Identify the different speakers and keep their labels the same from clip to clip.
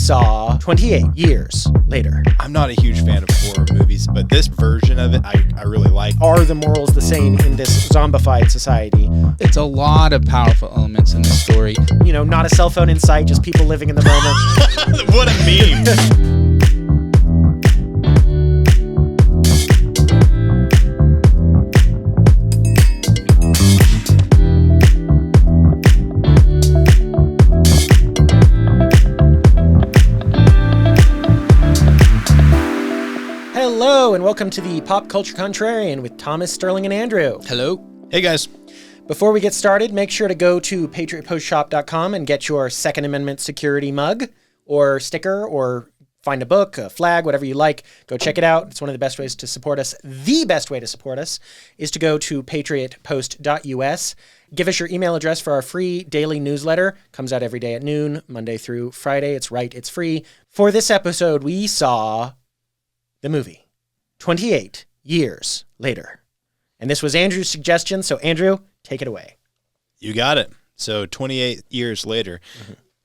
Speaker 1: saw 28 years later.
Speaker 2: I'm not a huge fan of horror movies, but this version of it, I really like.
Speaker 1: Are the morals the same in this zombified society?
Speaker 3: It's a lot of powerful elements in the story.
Speaker 1: You know, not a cell phone in sight, just people living in the moment.
Speaker 2: What a meme.
Speaker 1: Hello, and welcome to the Pop Culture Contrarian with Thomas, Sterling, and Andrew.
Speaker 3: Hello.
Speaker 2: Hey, guys.
Speaker 1: Before we get started, make sure to go to patriotpostshop.com and get your Second Amendment security mug or sticker or find a book, a flag, whatever you like. Go check it out. It's one of the best ways to support us. The best way to support us is to go to patriotpost.us. Give us your email address for our free daily newsletter. Comes out every day at noon, Monday through Friday. It's right. It's free. For this episode, we saw the movie 28 years later. And this was Andrew's suggestion. So Andrew, take it away.
Speaker 2: You got it. So 28 years later,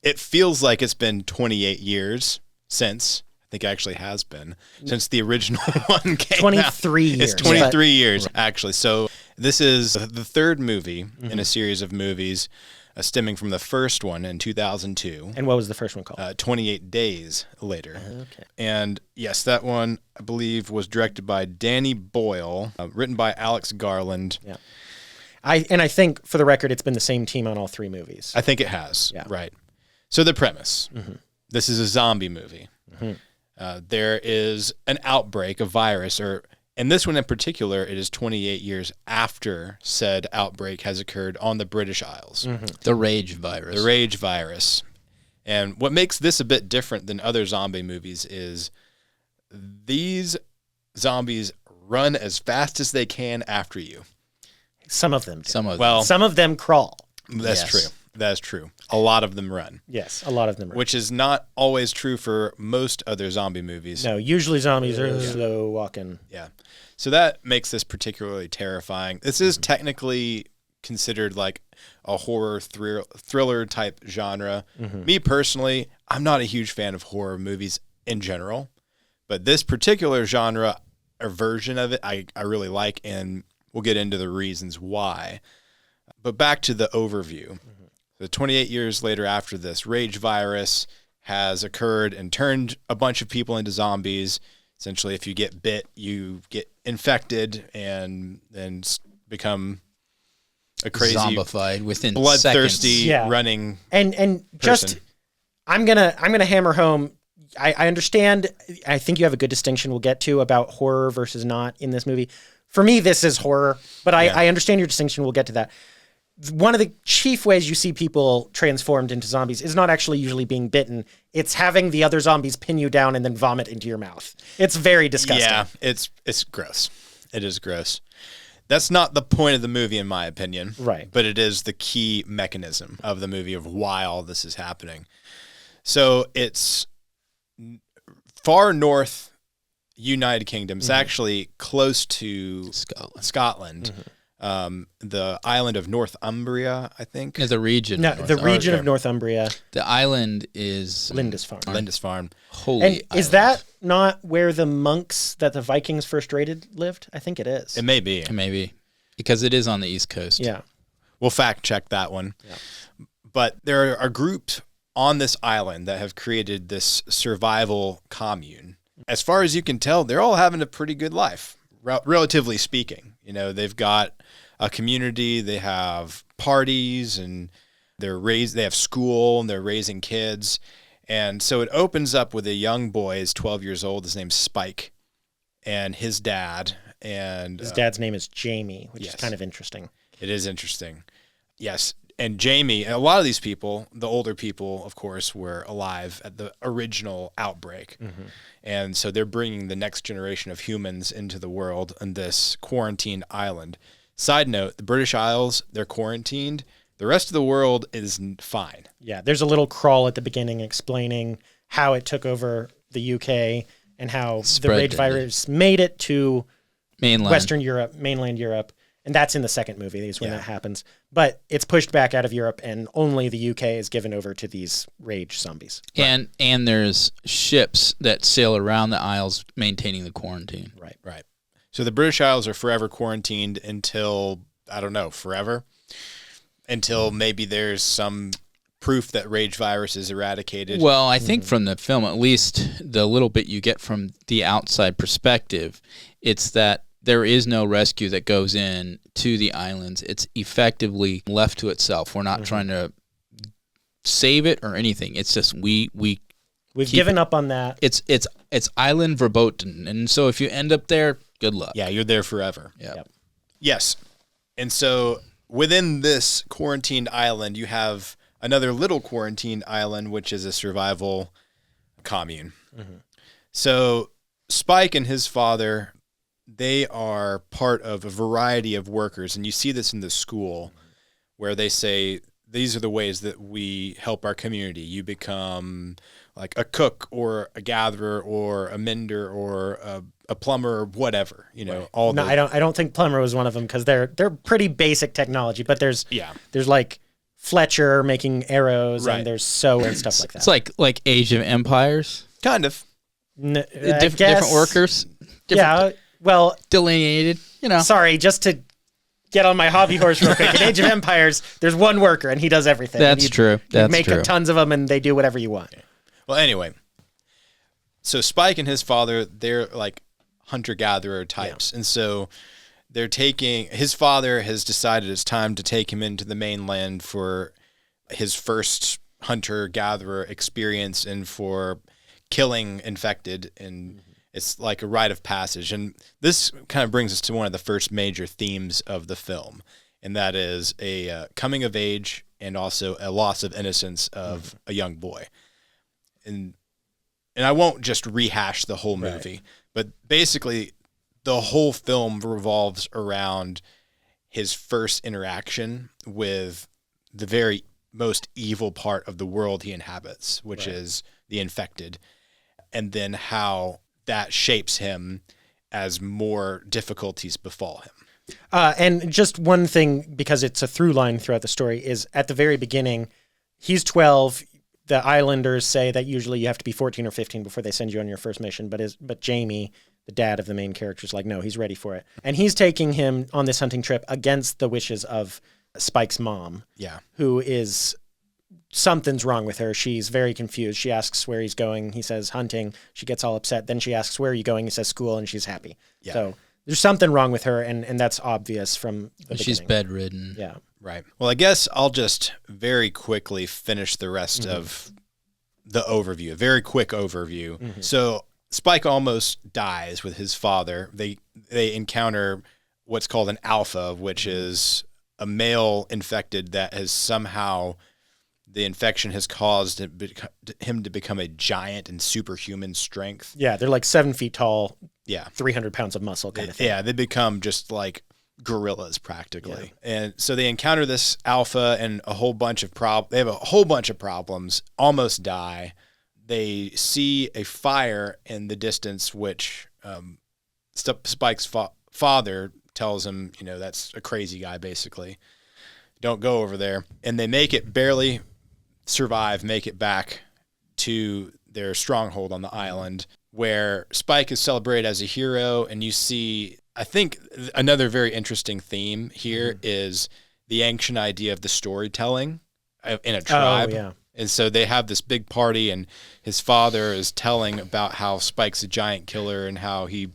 Speaker 2: It feels like it's been 28 years since, I think it actually has been, since the original one came
Speaker 1: 23
Speaker 2: out.
Speaker 1: years.
Speaker 2: It's 23 years, actually. So this is the third movie in a series of movies stemming from the first one in 2002.
Speaker 1: And what was the first one called?
Speaker 2: 28 Days Later.
Speaker 1: Okay.
Speaker 2: And yes, that one, I believe, was directed by Danny Boyle, written by Alex Garland.
Speaker 1: Yeah. I think, for the record, it's been the same team on all three movies.
Speaker 2: I think it has,
Speaker 1: Yeah.
Speaker 2: right. So the premise, this is a zombie movie. There is an outbreak, a virus, or in this one in particular, it is 28 years after said outbreak has occurred on the British Isles.
Speaker 3: The rage virus.
Speaker 2: The rage virus. And what makes this a bit different than other zombie movies is these zombies run as fast as they can after you.
Speaker 1: Some of them do.
Speaker 2: Some
Speaker 1: of them crawl.
Speaker 2: That's
Speaker 3: Yes.
Speaker 2: true. That's true. A lot of them run.
Speaker 1: Yes, a lot of them run.
Speaker 2: Which is not always true for most other zombie movies.
Speaker 1: No, usually zombies are slow walking.
Speaker 2: Yeah. So that makes this particularly terrifying. This is technically considered like a horror thriller type genre. Me personally, I'm not a huge fan of horror movies in general, but this particular genre or version of it, I really like, and we'll get into the reasons why. But back to the overview. So 28 years later after this, rage virus has occurred and turned a bunch of people into zombies. Essentially, if you get bit, you get infected and then become a crazy,
Speaker 3: zombified within
Speaker 2: bloodthirsty,
Speaker 3: seconds.
Speaker 2: running
Speaker 1: And just,
Speaker 2: person.
Speaker 1: I'm gonna hammer home. I understand. I think you have a good distinction we'll get to about horror versus not in this movie. For me, this is horror, but I understand your distinction. We'll get to that. One of the chief ways you see people transformed into zombies is not actually usually being bitten. It's having the other zombies pin you down and then vomit into your mouth. It's very disgusting.
Speaker 2: Yeah, it's gross. It is gross. That's not the point of the movie, in my opinion.
Speaker 1: Right.
Speaker 2: But it is the key mechanism of the movie of why all this is happening. So it's far north United Kingdom. It's actually close to Scotland. The island of Northumbria, I think.
Speaker 3: Yeah, the region.
Speaker 1: No,
Speaker 3: of
Speaker 1: the
Speaker 3: Northumbria.
Speaker 1: region of Northumbria.
Speaker 3: The island is
Speaker 1: Lindisfarne.
Speaker 2: Lindisfarne.
Speaker 3: Holy
Speaker 1: And is
Speaker 3: island.
Speaker 1: that not where the monks that the Vikings first raided lived? I think it is.
Speaker 2: It may be.
Speaker 3: Maybe. Because it is on the East Coast.
Speaker 1: Yeah.
Speaker 2: We'll fact check that one.
Speaker 1: Yeah.
Speaker 2: But there are groups on this island that have created this survival commune. As far as you can tell, they're all having a pretty good life, relatively speaking. You know, they've got a community, they have parties, and they have school, and they're raising kids. And so it opens up with a young boy, he's 12 years old, his name's Spike, and his dad. And
Speaker 1: His dad's name is Jamie, which
Speaker 2: yes.
Speaker 1: is kind of interesting.
Speaker 2: It is interesting. Yes. And Jamie, a lot of these people, the older people, of course, were alive at the original outbreak. And so they're bringing the next generation of humans into the world on this quarantined island. Side note, the British Isles, they're quarantined. The rest of the world is fine.
Speaker 1: Yeah, there's a little crawl at the beginning explaining how it took over the UK and how the rage virus made it to
Speaker 3: mainland
Speaker 1: Western Europe, mainland Europe. And that's in the second movie, is when that happens. But it's pushed back out of Europe, and only the UK is given over to these rage zombies.
Speaker 3: And there's ships that sail around the Isles maintaining the quarantine.
Speaker 2: Right. So the British Isles are forever quarantined until, I don't know, forever? Until maybe there's some proof that rage virus is eradicated.
Speaker 3: Well, I think from the film, at least the little bit you get from the outside perspective, it's that there is no rescue that goes in to the islands. It's effectively left to itself. We're not trying to save it or anything. It's just we've
Speaker 1: given up on that.
Speaker 3: It's island verboten, and so if you end up there, good luck.
Speaker 2: Yeah, you're there forever.
Speaker 3: Yep.
Speaker 2: Yes. And so within this quarantined island, you have another little quarantined island, which is a survival commune. So Spike and his father, they are part of a variety of workers. And you see this in the school where they say, these are the ways that we help our community. You become like a cook or a gatherer or a mender or a plumber or whatever, all.
Speaker 1: No, I don't think plumber was one of them, because they're pretty basic technology, but there's like Fletcher making arrows, and there's sew and stuff like that.
Speaker 3: It's like Age of Empires.
Speaker 2: Kind of.
Speaker 3: Different workers.
Speaker 1: Well,
Speaker 3: Delineated,
Speaker 1: Sorry, just to get on my hobby horse real quick. In Age of Empires, there's one worker, and he does everything.
Speaker 3: That's true.
Speaker 1: You make tons of them, and they do whatever you want.
Speaker 2: Well, anyway, so Spike and his father, they're like hunter-gatherer types. And so his father has decided it's time to take him into the mainland for his first hunter-gatherer experience and for killing infected, and it's like a rite of passage. And this kind of brings us to one of the first major themes of the film, and that is a coming of age and also a loss of innocence of a young boy. And I won't just rehash the whole movie, but basically the whole film revolves around his first interaction with the very most evil part of the world he inhabits, which is the infected, and then how that shapes him as more difficulties befall him.
Speaker 1: And just one thing, because it's a through line throughout the story, is at the very beginning, he's 12. The Islanders say that usually you have to be 14 or 15 before they send you on your first mission. But Jamie, the dad of the main character, is like, no, he's ready for it. And he's taking him on this hunting trip against the wishes of Spike's mom, who is... something's wrong with her. She's very confused. She asks where he's going. He says hunting. She gets all upset. Then she asks, where are you going? He says school, and she's happy. Yeah. So there's something wrong with her, and that's obvious from the beginning.
Speaker 3: She's bedridden.
Speaker 1: Yeah.
Speaker 2: Right. Well, I guess I'll just very quickly finish the rest of the overview, a very quick overview. So Spike almost dies with his father. They encounter what's called an alpha, which is a male infected that has somehow... the infection has caused him to become a giant in superhuman strength.
Speaker 1: Yeah, they're like 7 feet tall.
Speaker 2: Yeah.
Speaker 1: 300 pounds of muscle kind of thing.
Speaker 2: Yeah, they become just like gorillas practically. Yeah. And so they encounter this alpha and a whole bunch of they have a whole bunch of problems, almost die. They see a fire in the distance, which Spike's father tells him, that's a crazy guy, basically. Don't go over there. And they make it make it back to their stronghold on the island, where Spike is celebrated as a hero. And you see, I think another very interesting theme here is the ancient idea of the storytelling in a tribe.
Speaker 1: Oh, yeah.
Speaker 2: And so they have this big party, and his father is telling about how Spike's a giant killer and how he,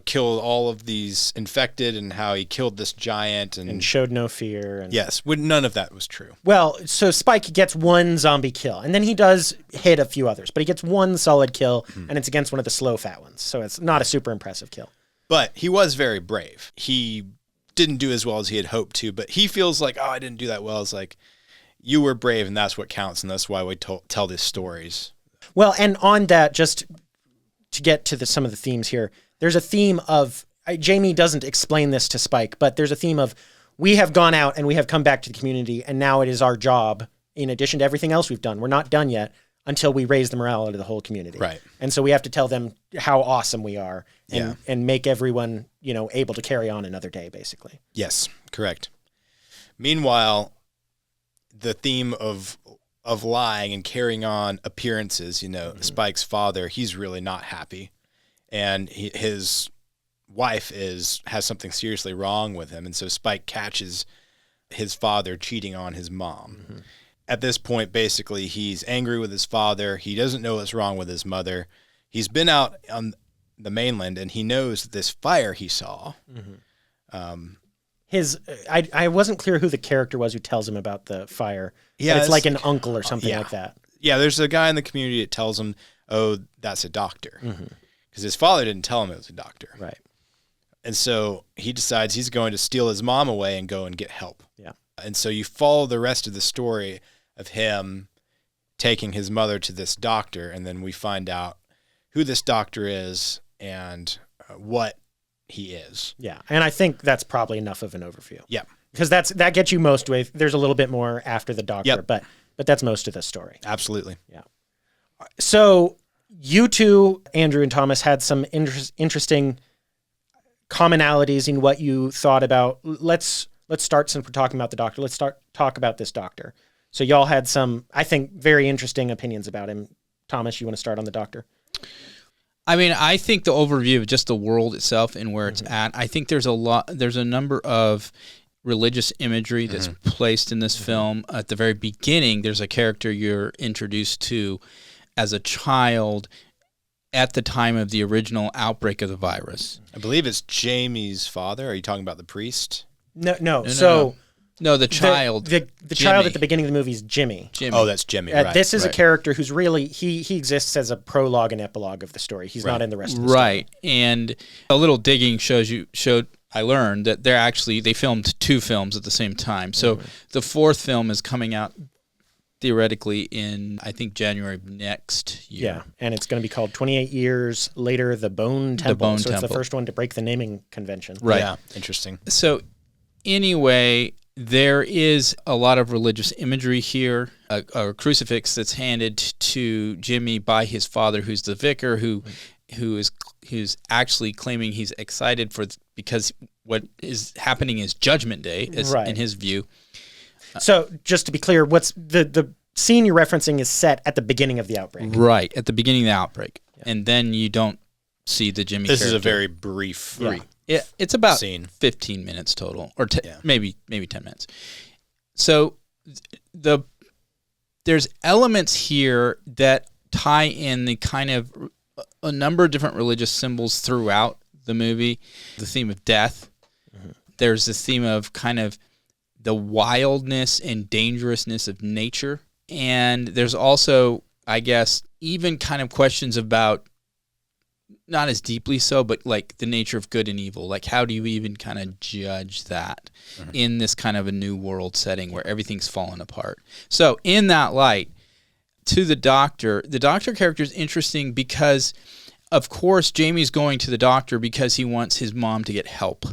Speaker 2: killed all of these infected and how he killed this giant and
Speaker 1: showed no fear. And...
Speaker 2: Yes, none of that was true.
Speaker 1: Well, so Spike gets one zombie kill, and then he does hit a few others, but he gets one solid kill, and it's against one of the slow fat ones. So it's not a super impressive kill.
Speaker 2: But he was very brave. He didn't do as well as he had hoped to, but he feels like, I didn't do that well. It's like, you were brave, and that's what counts, and that's why we tell these stories.
Speaker 1: Well, and on that, just to get to some of the themes here, there's a theme of, Jamie doesn't explain this to Spike, but there's a theme of, we have gone out and we have come back to the community, and now it is our job, in addition to everything else we've done, we're not done yet until we raise the morale of the whole community.
Speaker 2: Right.
Speaker 1: And so we have to tell them how awesome we are and make everyone, able to carry on another day, basically.
Speaker 2: Yes, correct. Meanwhile, the theme of lying and carrying on appearances, Spike's father, he's really not happy. And his wife has something seriously wrong with him. And so Spike catches his father cheating on his mom. Mm-hmm. At this point, basically, he's angry with his father. He doesn't know what's wrong with his mother. He's been out on the mainland, and he knows this fire he saw. Mm-hmm.
Speaker 1: I wasn't clear who the character was who tells him about the fire. Yeah, it's like an uncle or something like that.
Speaker 2: Yeah, there's a guy in the community that tells him, oh, that's a doctor. Because his father didn't tell him it was a doctor.
Speaker 1: Right.
Speaker 2: And so he decides he's going to steal his mom away and go and get help.
Speaker 1: Yeah.
Speaker 2: And so you follow the rest of the story of him taking his mother to this doctor, and then we find out who this doctor is and what he is.
Speaker 1: Yeah, and I think that's probably enough of an overview.
Speaker 2: Yeah.
Speaker 1: Because that gets you most way. There's a little bit more after the doctor,
Speaker 2: Yep.
Speaker 1: but that's most of the story.
Speaker 2: Absolutely.
Speaker 1: Yeah. So you two, Andrew and Thomas, had some interesting commonalities in what you thought about. Let's start, since we're talking about the doctor. Let's talk about this doctor. So y'all had some, I think, very interesting opinions about him. Thomas, you want to start on the doctor?
Speaker 3: I mean, I think the overview of just the world itself and where it's at, I think there's a number of religious imagery that's placed in this film. At the very beginning, there's a character you're introduced to as a child at the time of the original outbreak of the virus.
Speaker 2: I believe it's Jamie's father. Are you talking about the priest?
Speaker 1: No.
Speaker 3: No, the child.
Speaker 1: The child at the beginning of the movie is Jimmy.
Speaker 2: Oh, that's Jimmy. Right.
Speaker 1: This is a character who's really, he exists as a prologue and epilogue of the story. He's not in the rest of the story.
Speaker 3: Right. And a little digging I learned that they filmed 2 films at the same time. So the 4th film is coming out theoretically in, I think, January of next year.
Speaker 1: Yeah, and it's going to be called 28 Years Later, The Bone Temple. It's the first one to break the naming convention.
Speaker 3: Right.
Speaker 2: Yeah, interesting.
Speaker 3: So anyway, there is a lot of religious imagery here. A crucifix that's handed to Jimmy by his father, who's the vicar, who's actually claiming he's excited because what is happening is Judgment Day, in his view.
Speaker 1: So just to be clear, what's the scene you're referencing is set at the beginning of the outbreak.
Speaker 3: Right, at the beginning of the outbreak. Yeah. And then you don't see the Jimmy character.
Speaker 2: This is a very brief
Speaker 3: it's about
Speaker 2: scene.
Speaker 3: 15 minutes total, or maybe 10 minutes. So there's elements here that tie in the kind of a number of different religious symbols throughout the movie. The theme of death. Mm-hmm. There's the theme of kind of the wildness and dangerousness of nature. And there's also, I guess, even kind of questions about, not as deeply so, but like the nature of good and evil. Like, how do you even kind of judge that in this kind of a new world setting where everything's fallen apart? So in that light, to the doctor character is interesting because, of course, Jamie's going to the doctor because he wants his mom to get help.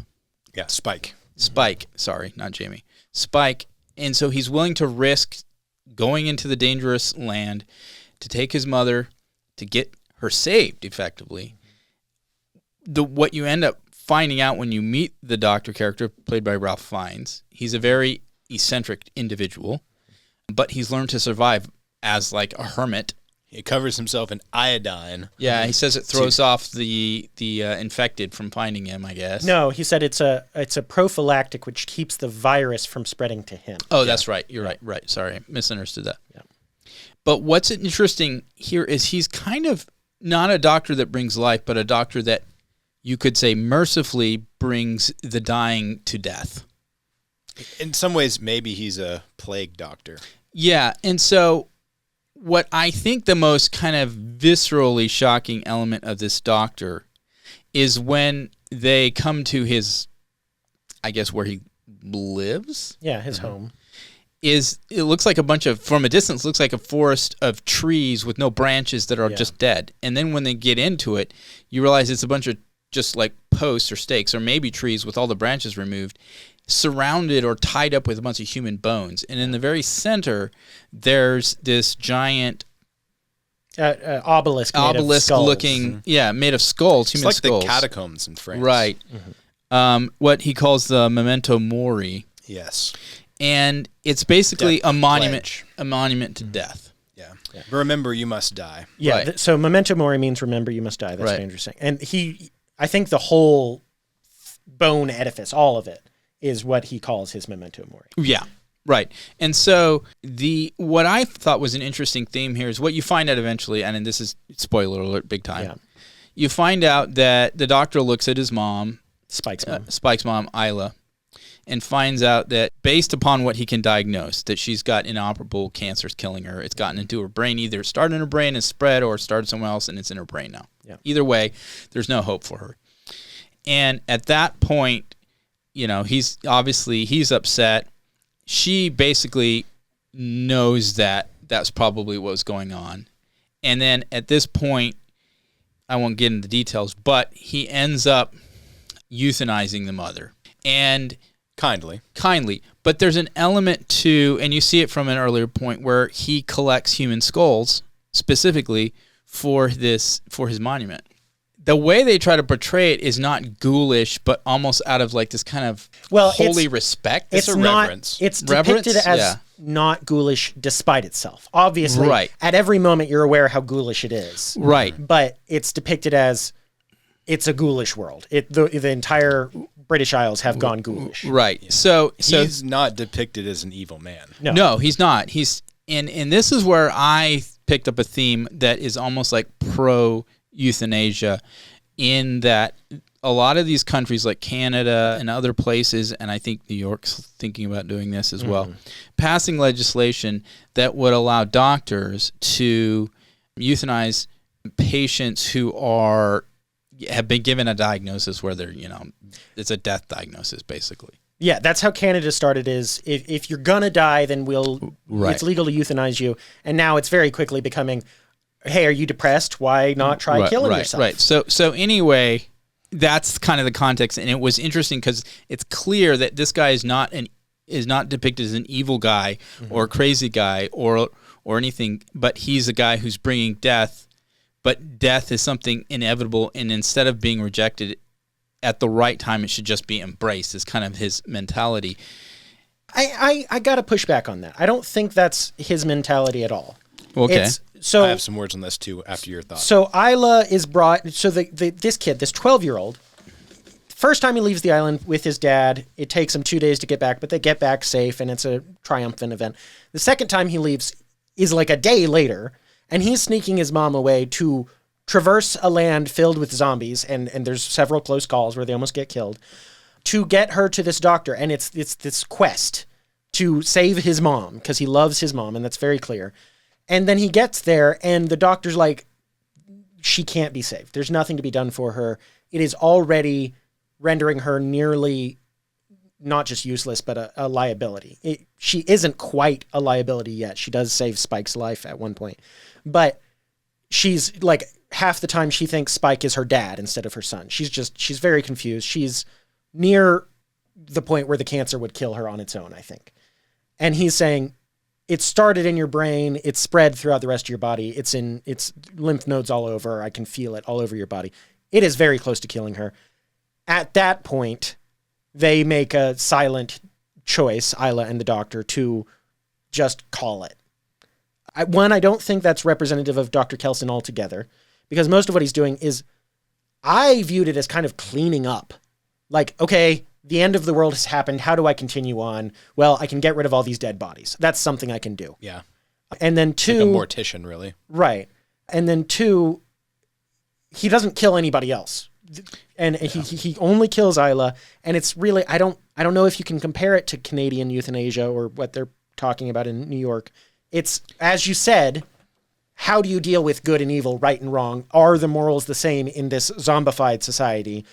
Speaker 2: Yeah, Spike.
Speaker 3: Sorry, not Jamie. Spike. And so he's willing to risk going into the dangerous land to take his mother to get her saved, effectively. What you end up finding out when you meet the doctor character, played by Ralph Fiennes, he's a very eccentric individual, but he's learned to survive as like a hermit.
Speaker 2: He covers himself in iodine.
Speaker 3: Yeah, he says it throws off the infected from finding him, I guess.
Speaker 1: No, he said it's a prophylactic which keeps the virus from spreading to him.
Speaker 3: Oh, that's right. You're right. Sorry, I misunderstood that.
Speaker 1: Yeah.
Speaker 3: But what's interesting here is he's kind of not a doctor that brings life, but a doctor that you could say mercifully brings the dying to death.
Speaker 2: In some ways, maybe he's a plague doctor.
Speaker 3: Yeah, and so what I think the most kind of viscerally shocking element of this doctor is when they come to his, I guess, where he lives?
Speaker 1: Yeah, his home.
Speaker 3: It looks like from a distance, looks like a forest of trees with no branches that are just dead. And then when they get into it, you realize it's a bunch of just like posts or stakes or maybe trees with all the branches removed, surrounded or tied up with a bunch of human bones. And in the very center, there's this giant
Speaker 1: obelisk
Speaker 3: looking, made of skulls, human
Speaker 2: skulls. It's like
Speaker 3: skulls.
Speaker 2: the catacombs in France.
Speaker 3: Right. Mm-hmm. What he calls the memento mori.
Speaker 2: Yes.
Speaker 3: And it's basically
Speaker 2: Death
Speaker 3: a monument,
Speaker 2: pledge.
Speaker 3: to death.
Speaker 2: Yeah. Remember, you must die.
Speaker 1: Yeah.
Speaker 3: Right.
Speaker 1: So memento mori means remember you must die. That's
Speaker 3: Right.
Speaker 1: what Andrew's saying. And I think the whole bone edifice, all of it, is what he calls his memento mori.
Speaker 3: Yeah. Right. And so what I thought was an interesting theme here is what you find out eventually, and this is spoiler alert big time.
Speaker 1: Yeah.
Speaker 3: You find out that the doctor looks at his mom,
Speaker 1: Spike's mom,
Speaker 3: Isla, and finds out that based upon what he can diagnose, that she's got inoperable cancers killing her. It's gotten into her brain, either it started in her brain and spread, or it started somewhere else and it's in her brain now.
Speaker 1: Yeah.
Speaker 3: Either way, there's no hope for her. And at that point, he's upset. She basically knows that that's probably what was going on. And then at this point, I won't get into the details, but he ends up euthanizing the mother. And
Speaker 2: Kindly.
Speaker 3: But there's an element to, and you see it from an earlier point, where he collects human skulls specifically for his monument. The way they try to portray it is not ghoulish, but almost out of like this kind of holy respect.
Speaker 2: It's a reverence.
Speaker 1: It's depicted as not ghoulish despite itself. Obviously,
Speaker 3: Right.
Speaker 1: at every moment you're aware how ghoulish it is.
Speaker 3: Right.
Speaker 1: But it's depicted as it's a ghoulish world. The entire British Isles have gone ghoulish.
Speaker 3: Right. So
Speaker 2: He's not depicted as an evil man.
Speaker 3: No, he's not. He's and this is where I picked up a theme that is almost like pro euthanasia, in that a lot of these countries like Canada and other places, and I think New York's thinking about doing this as well, passing legislation that would allow doctors to euthanize patients who have been given a diagnosis where they're, it's a death diagnosis basically.
Speaker 1: Yeah, that's how Canada started. Is if you're gonna die, then
Speaker 3: Right.
Speaker 1: it's legal to euthanize you. And now it's very quickly becoming, hey, are you depressed? Why not try killing yourself?
Speaker 3: Right. So anyway, that's kind of the context, and it was interesting because it's clear that this guy is not depicted as an evil guy or a crazy guy or anything, but he's a guy who's bringing death. But death is something inevitable, and instead of being rejected at the right time, it should just be embraced. Is kind of his mentality.
Speaker 1: I got to push back on that. I don't think that's his mentality at all.
Speaker 3: Okay.
Speaker 1: So
Speaker 2: I have some words on this too after your thoughts.
Speaker 1: So Isla is brought. So this kid, this 12-year-old, first time he leaves the island with his dad, it takes him 2 days to get back, but they get back safe, and it's a triumphant event. The second time he leaves is like a day later, and he's sneaking his mom away to traverse a land filled with zombies, and there's several close calls where they almost get killed, to get her to this doctor, and it's this quest to save his mom because he loves his mom, and that's very clear. And then he gets there, and the doctor's like, she can't be saved. There's nothing to be done for her. It is already rendering her nearly not just useless, but a liability. She isn't quite a liability yet. She does save Spike's life at one point. But she's like, half the time she thinks Spike is her dad instead of her son. She's very confused. She's near the point where the cancer would kill her on its own, I think. And he's saying, it started in your brain. It's spread throughout the rest of your body. It's lymph nodes all over. I can feel it all over your body. It is very close to killing her. At that point, they make a silent choice, Isla and the doctor, to just call it. I don't think that's representative of Dr. Kelson altogether, because most of what he's doing is, I viewed it as kind of cleaning up. Like, okay, the end of the world has happened. How do I continue on? Well, I can get rid of all these dead bodies. That's something I can do.
Speaker 2: Yeah.
Speaker 1: And then two...
Speaker 2: Like a mortician, really.
Speaker 1: Right. And then two, he doesn't kill anybody else. And he only kills Isla. And it's really, I don't know if you can compare it to Canadian euthanasia or what they're talking about in New York. It's, as you said, how do you deal with good and evil, right and wrong? Are the morals the same in this zombified society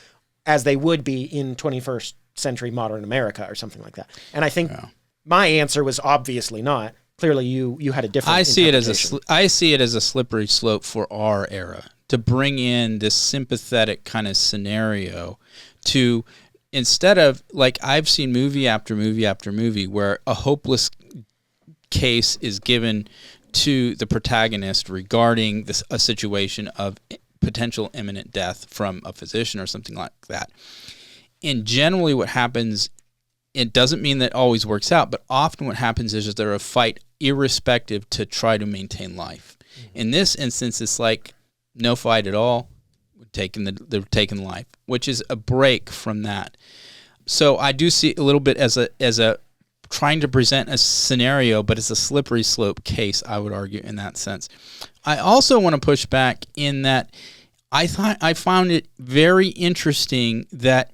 Speaker 1: as they would be in 21st century modern America or something like that? And I think my answer was obviously not. Clearly you had a different
Speaker 3: I see it as
Speaker 1: interpretation.
Speaker 3: a slippery slope for our era to bring in this sympathetic kind of scenario to, instead of, like, I've seen movie after movie after movie where a hopeless case is given to the protagonist regarding a situation of potential imminent death from a physician or something like that. And generally what happens it doesn't mean that it always works out, but often what happens is they're a fight irrespective to try to maintain life. In this instance, it's like no fight at all. They're taking life, which is a break from that. So I do see a little bit as a trying to present a scenario, but it's a slippery slope case, I would argue, in that sense. I also want to push back in that I found it very interesting that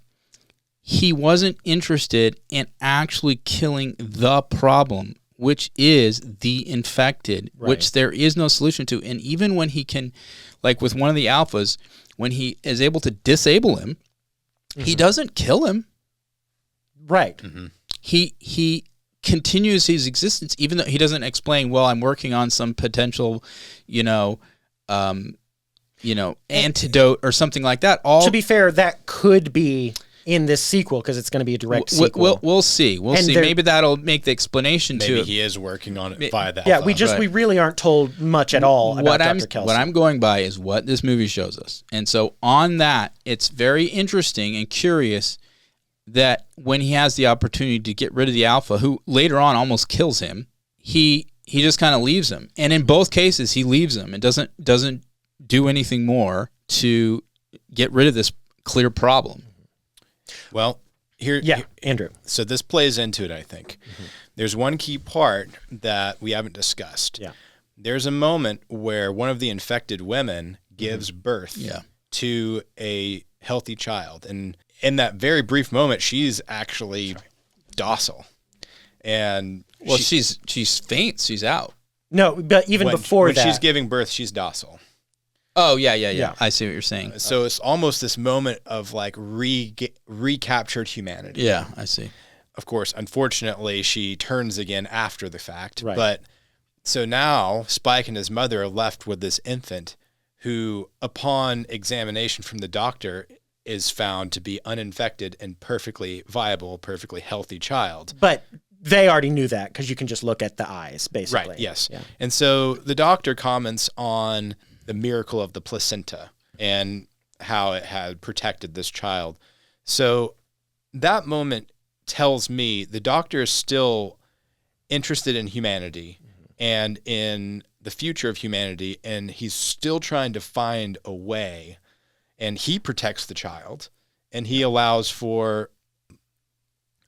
Speaker 3: he wasn't interested in actually killing the problem, which is the infected, which there is no solution to. And even when he can, like with one of the alphas, when he is able to disable him, he doesn't kill him.
Speaker 1: Right.
Speaker 3: He continues his existence, even though he doesn't explain, well, I'm working on some potential, antidote or something like that.
Speaker 1: To be fair, that could be in this sequel because it's going to be a direct sequel.
Speaker 3: We'll see. We'll see. Maybe that'll make the explanation to it.
Speaker 2: Maybe he is working on it via that.
Speaker 1: Yeah, we really aren't told much at all about Dr. Kelsey.
Speaker 3: What I'm going by is what this movie shows us. And so on that, it's very interesting and curious that when he has the opportunity to get rid of the alpha, who later on almost kills him, he just kind of leaves him. And in both cases, he leaves him and doesn't do anything more to get rid of this clear problem.
Speaker 2: Well, here,
Speaker 1: Andrew.
Speaker 2: So this plays into it, I think. There's one key part that we haven't discussed.
Speaker 1: Yeah.
Speaker 2: There's a moment where one of the infected women gives birth to a healthy child. And in that very brief moment, she's actually docile. And
Speaker 3: she's faint. She's out.
Speaker 1: No, but even before
Speaker 2: when
Speaker 1: that.
Speaker 2: When she's giving birth, she's docile.
Speaker 3: Oh, yeah. I see what you're saying.
Speaker 2: So it's almost this moment of like recaptured humanity.
Speaker 3: Yeah, I see.
Speaker 2: Of course, unfortunately, she turns again after the fact.
Speaker 1: Right.
Speaker 2: But so now Spike and his mother are left with this infant who, upon examination from the doctor, is found to be uninfected and perfectly viable, perfectly healthy child.
Speaker 1: But they already knew that because you can just look at the eyes, basically.
Speaker 2: Right, yes.
Speaker 1: Yeah.
Speaker 2: And so the doctor comments on the miracle of the placenta and how it had protected this child. So that moment tells me the doctor is still interested in humanity and in the future of humanity, and he's still trying to find a way. And he protects the child, and he allows for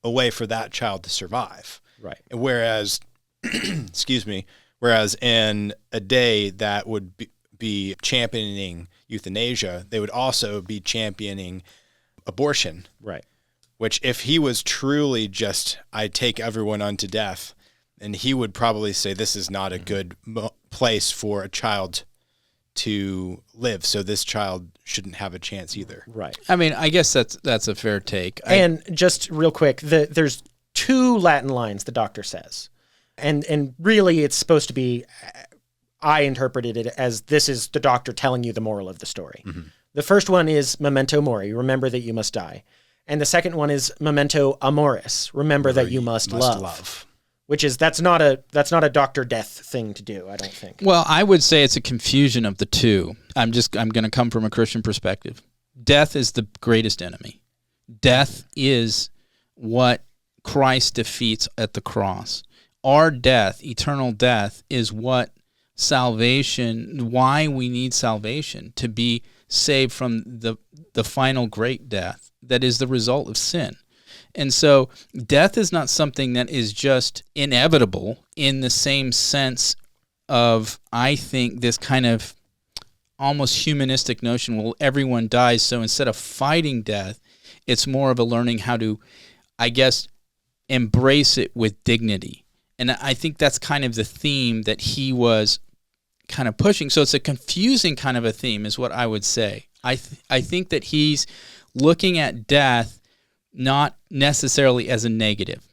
Speaker 2: a way for that child to survive.
Speaker 1: Right.
Speaker 2: Whereas, whereas in a day that would be championing euthanasia, they would also be championing abortion.
Speaker 1: Right.
Speaker 2: Which if he was truly just, I take everyone unto death, and he would probably say this is not a good place for a child to live, so this child shouldn't have a chance either.
Speaker 1: Right.
Speaker 3: I mean, I guess that's a fair take.
Speaker 1: And just real quick, there's 2 Latin lines the doctor says. And really it's supposed to be, I interpreted it as this is the doctor telling you the moral of the story. The first one is memento mori, remember that you must die. And the second one is memento amoris, remember that you must love. Which is that's not a Dr. Death thing to do, I don't think.
Speaker 3: Well, I would say it's a confusion of the two. I'm going to come from a Christian perspective. Death is the greatest enemy. Death is what Christ defeats at the cross. Our death, eternal death, is what salvation, why we need salvation, to be saved from the final great death that is the result of sin. And so death is not something that is just inevitable in the same sense of, I think, this kind of almost humanistic notion, well, everyone dies, so instead of fighting death, it's more of a learning how to, I guess, embrace it with dignity. And I think that's kind of the theme that he was kind of pushing. So it's a confusing kind of a theme is what I would say. I think that he's looking at death not necessarily as a negative.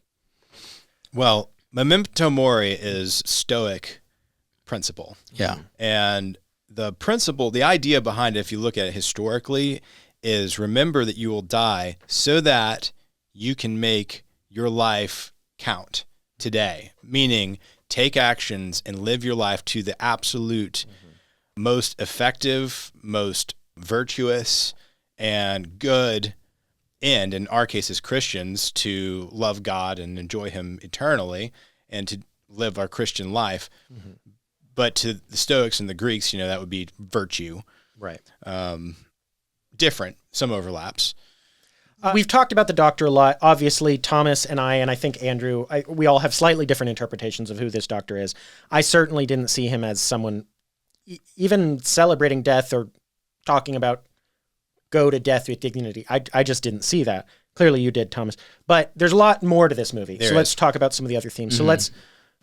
Speaker 2: Well, memento mori is Stoic principle.
Speaker 3: Yeah.
Speaker 2: And the principle, the idea behind it, if you look at it historically, is remember that you will die so that you can make your life count today. Meaning, take actions and live your life to the absolute most effective, most virtuous, and good end, in our case as Christians, to love God and enjoy him eternally and to live our Christian life. Mm-hmm. But to the Stoics and the Greeks, that would be virtue.
Speaker 1: Right.
Speaker 2: Different, some overlaps.
Speaker 1: We've talked about the doctor a lot. Obviously, Thomas and I think Andrew, we all have slightly different interpretations of who this doctor is. I certainly didn't see him as someone even celebrating death or talking about go to death with dignity. I just didn't see that. Clearly you did, Thomas. But there's a lot more to this movie. Let's talk about some of the other themes. Mm-hmm. So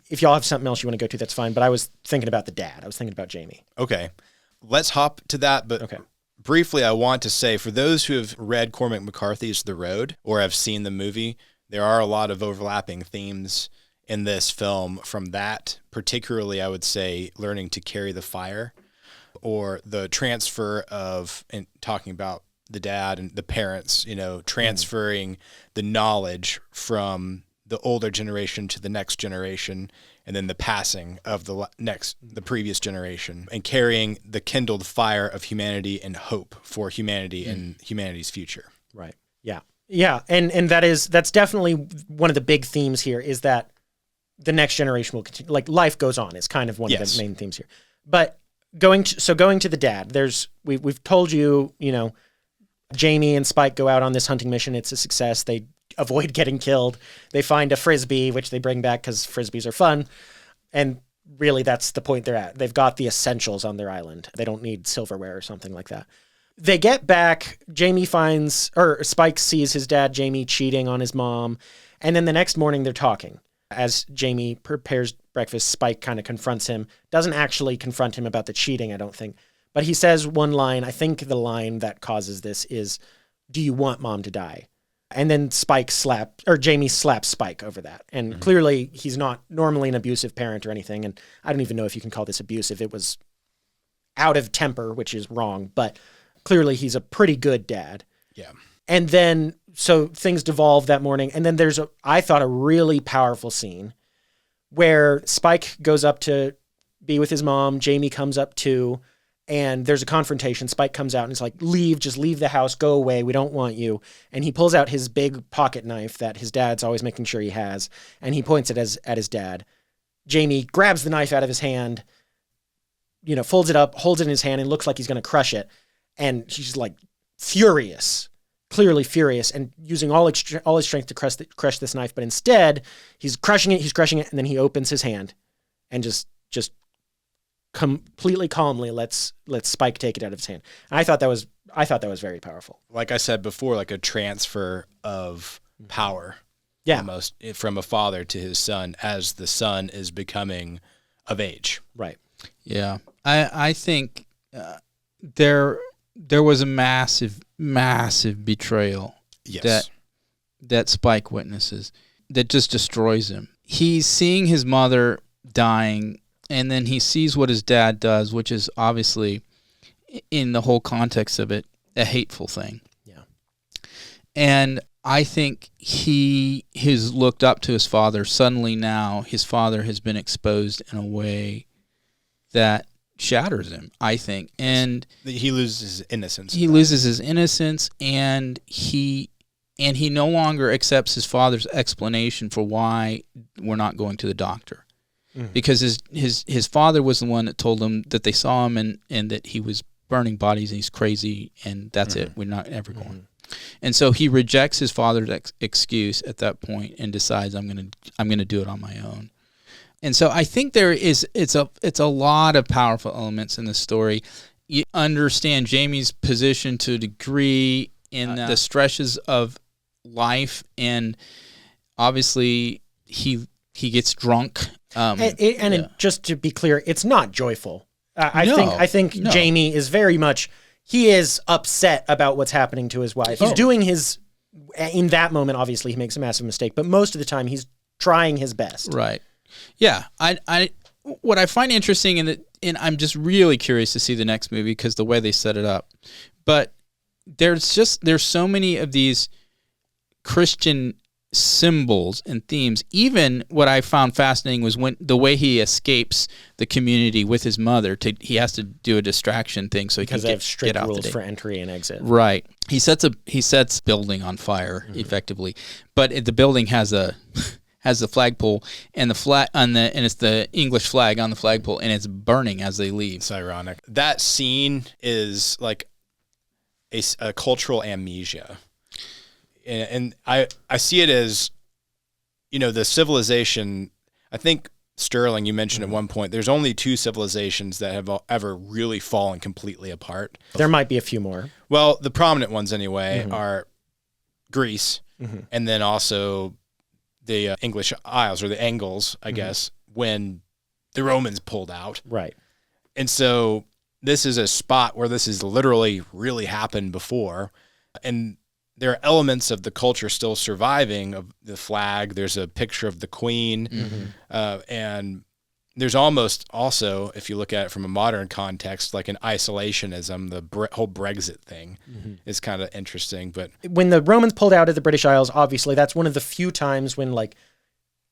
Speaker 1: if y'all have something else you want to go to, that's fine. But I was thinking about the dad. I was thinking about Jamie.
Speaker 2: Okay. Let's hop to that. But okay. Briefly, I want to say, for those who have read Cormac McCarthy's The Road or have seen the movie, there are a lot of overlapping themes in this film from that, particularly, I would say, learning to carry the fire, or the transfer of, and talking about the dad and the parents, transferring the knowledge from the older generation to the next generation, and then the passing of the previous generation, and carrying the kindled fire of humanity and hope for humanity and humanity's future.
Speaker 1: Right. Yeah. Yeah. And that's definitely one of the big themes here, is that the next generation will continue. Like, life goes on is kind of one of the main themes here. But going to the dad, we've told you, Jamie and Spike go out on this hunting mission. It's a success. They avoid getting killed. They find a Frisbee, which they bring back because Frisbees are fun. And really, that's the point they're at. They've got the essentials on their island. They don't need silverware or something like that. They get back. Spike sees his dad, Jamie, cheating on his mom. And then the next morning, they're talking. As Jamie prepares breakfast, Spike kind of confronts him. Doesn't actually confront him about the cheating, I don't think. But he says one line. I think the line that causes this is, "Do you want mom to die?" And then Jamie slaps Spike over that. And clearly he's not normally an abusive parent or anything. And I don't even know if you can call this abusive. It was out of temper, which is wrong, but clearly he's a pretty good dad.
Speaker 2: Yeah.
Speaker 1: And then, so things devolve that morning. And then there's I thought a really powerful scene where Spike goes up to be with his mom. Jamie comes up too. And there's a confrontation. Spike comes out and is like, just leave the house, go away, we don't want you. And he pulls out his big pocket knife that his dad's always making sure he has, and he points it at his dad. Jamie grabs the knife out of his hand, folds it up, holds it in his hand, and looks like he's going to crush it. And she's like furious, clearly furious, and using all his strength to crush this knife. But instead, he's crushing it, and then he opens his hand and just completely calmly lets Spike take it out of his hand. And I thought that was very powerful.
Speaker 2: Like I said before, like a transfer of power.
Speaker 1: Yeah.
Speaker 2: Almost from a father to his son as the son is becoming of age.
Speaker 1: Right.
Speaker 3: Yeah. I think there was a massive betrayal that Spike witnesses that just destroys him. He's seeing his mother dying, and then he sees what his dad does, which is obviously, in the whole context of it, a hateful thing.
Speaker 1: Yeah.
Speaker 3: And I think he has looked up to his father. Suddenly now his father has been exposed in a way that shatters him, I think. And
Speaker 2: he loses his innocence.
Speaker 3: And he no longer accepts his father's explanation for why we're not going to the doctor. Mm-hmm. Because his father was the one that told him that they saw him and that he was burning bodies and he's crazy and that's it. We're not ever going. Mm-hmm. And so he rejects his father's excuse at that point and decides I'm gonna do it on my own. And so I think it's a lot of powerful elements in the story. You understand Jamie's position to a degree in the stresses of life, and obviously he gets drunk.
Speaker 1: Just to be clear, it's not joyful. I think Jamie is very much, he is upset about what's happening to his wife. He's doing in that moment, obviously he makes a massive mistake, but most of the time he's trying his best.
Speaker 3: Right. Yeah. What I find interesting and I'm just really curious to see the next movie because the way they set it up, but there's so many of these Christian symbols and themes. Even what I found fascinating was when the way he escapes the community with his mother. He has to do a distraction thing so he
Speaker 1: Because
Speaker 3: can
Speaker 1: they have strict
Speaker 3: get out
Speaker 1: rules
Speaker 3: the day.
Speaker 1: for entry and exit.
Speaker 3: Right. He sets building on fire effectively, but the building has a has the flagpole and the flag and it's the English flag on the flagpole, and it's burning as they leave.
Speaker 2: It's ironic. That scene is like a cultural amnesia. And I see it as, the civilization. I think, Sterling, you mentioned at one point, there's only 2 civilizations that have ever really fallen completely apart.
Speaker 1: There might be a few more.
Speaker 2: Well, the prominent ones anyway are Greece, and then also the English Isles, or the Angles, I guess, when the Romans pulled out.
Speaker 1: Right.
Speaker 2: And so this is a spot where this has literally really happened before. And there are elements of the culture still surviving, of the flag. There's a picture of the Queen. And there's almost also, if you look at it from a modern context, like an isolationism. The whole Brexit thing is kind of interesting. But
Speaker 1: when the Romans pulled out of the British Isles, obviously that's one of the few times when like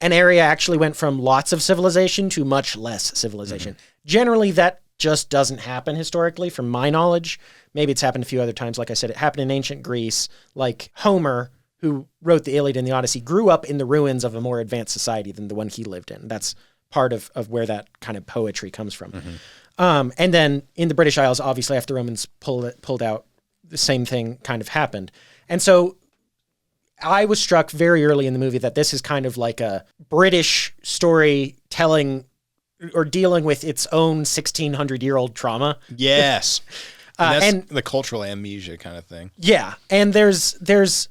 Speaker 1: an area actually went from lots of civilization to much less civilization. Generally, that just doesn't happen historically, from my knowledge. Maybe it's happened a few other times. Like I said, it happened in ancient Greece. Like Homer, who wrote the Iliad and the Odyssey, grew up in the ruins of a more advanced society than the one he lived in. That's part of where that kind of poetry comes from. And then in the British Isles, obviously, after the Romans pulled out, the same thing kind of happened. And so I was struck very early in the movie that this is kind of like a British story telling or dealing with its own 1,600-year-old trauma.
Speaker 2: yes. And
Speaker 1: and
Speaker 2: the cultural amnesia kind of thing.
Speaker 1: Yeah, and there's